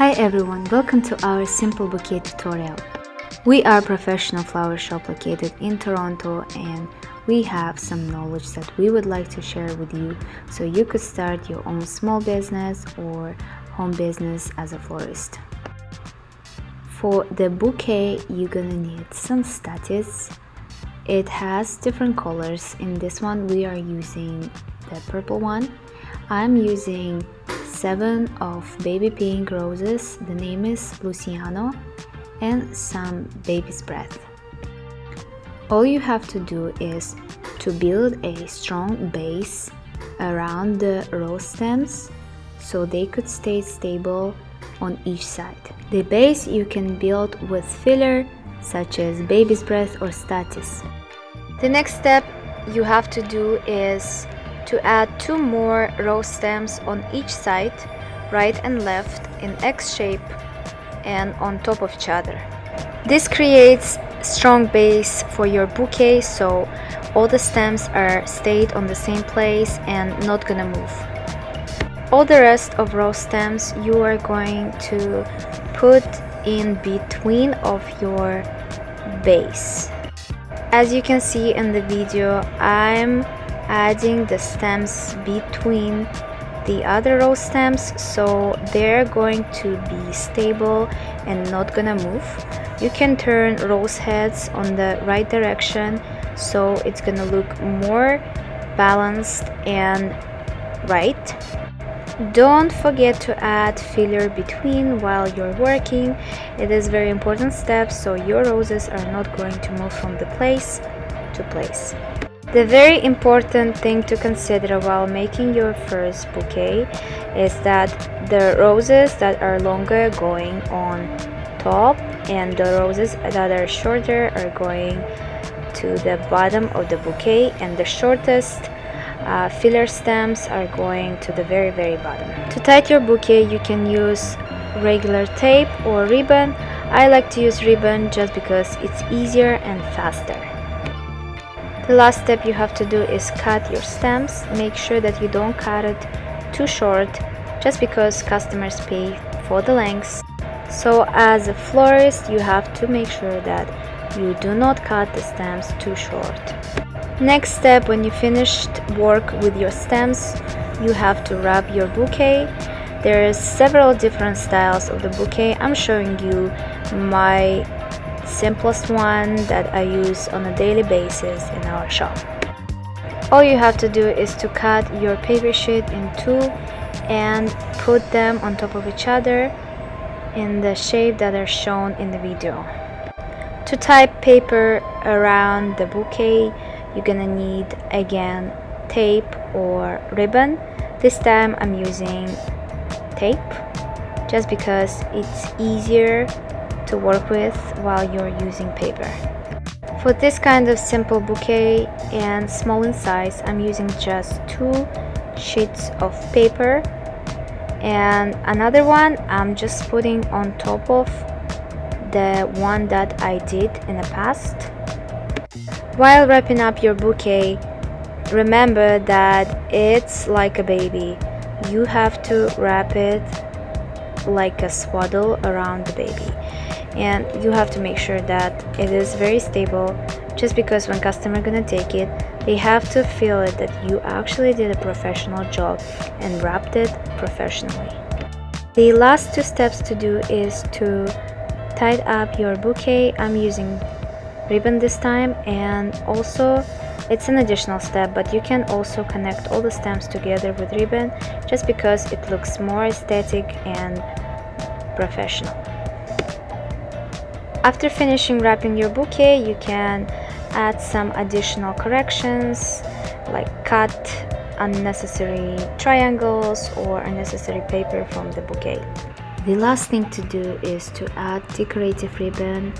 Hi everyone, welcome to our simple bouquet tutorial. We are a professional flower shop located in Toronto and we have some knowledge that we would like to share with you so you could start your own small business or home business as a florist. For the bouquet, you're gonna need some statues. It has different colors. In this one we are using the purple one. I'm using 7 of baby pink roses, the name is Luciano, and some baby's breath. All you have to do is to build a strong base around the rose stems so they could stay stable on each side. The base you can build with filler such as baby's breath or statice. The next step you have to do is to add 2 more rose stems on each side, right and left, in X shape and on top of each other. This creates strong base for your bouquet so all the stems are stayed on the same place and not gonna move. All the rest of rose stems you are going to put in between of your base. As you can see in the video, I'm adding the stems between the other rose stems so they're going to be stable and not gonna move. You can turn rose heads on the right direction so it's gonna look more balanced and right. Don't forget to add filler between while you're working. It is a very important step so your roses are not going to move from the place to place. The very important thing to consider while making your first bouquet is that the roses that are longer going on top and the roses that are shorter are going to the bottom of the bouquet, and the shortest filler stems are going to the very bottom. To tie your bouquet you can use regular tape or ribbon. I like to use ribbon just because it's easier and faster. The last step you have to do is cut your stems. Make sure that you don't cut it too short just because customers pay for the lengths. So as a florist you have to make sure that you do not cut the stems too short. Next step, when you finished work with your stems, you have to wrap your bouquet. There's several different styles of the bouquet. I'm showing you my simplest one that I use on a daily basis in our shop. All you have to do is to cut your paper sheet in 2 and put them on top of each other in the shape that are shown in the video. To tie paper around the bouquet, you're gonna need again tape or ribbon. This time I'm using tape just because it's easier to work with while you're using paper. For this kind of simple bouquet and small in size, I'm using just 2 sheets of paper, and another one I'm just putting on top of the one that I did in the past. While wrapping up your bouquet, remember that it's like a baby. You have to wrap it like a swaddle around the baby, and you have to make sure that it is very stable just because when customer gonna take it, they have to feel it that you actually did a professional job and wrapped it professionally. The last 2 steps to do is to tie up your bouquet. I'm using ribbon this time, and also it's an additional step, but you can also connect all the stems together with ribbon just because it looks more aesthetic and professional. After finishing wrapping your bouquet, you can add some additional corrections like cut unnecessary triangles or unnecessary paper from the bouquet. The last thing to do is to add decorative ribbon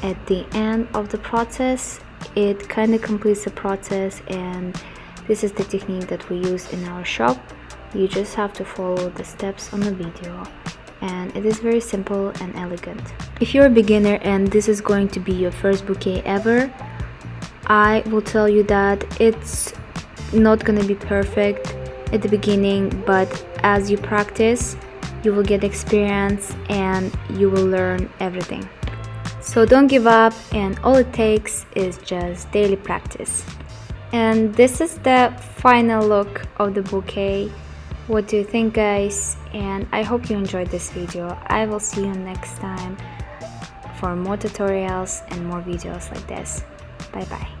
at the end of the process. It kind of completes the process, and this is the technique that we use in our shop. You just have to follow the steps on the video, and it is very simple and elegant. If you're a beginner and this is going to be your first bouquet ever, I will tell you that it's not gonna be perfect at the beginning, but as you practice you will get experience, and you will learn everything. So don't give up, and all it takes is just daily practice. And this is the final look of the bouquet. What do you think, guys? And I hope you enjoyed this video. I will see you next time for more tutorials and more videos like this. Bye bye.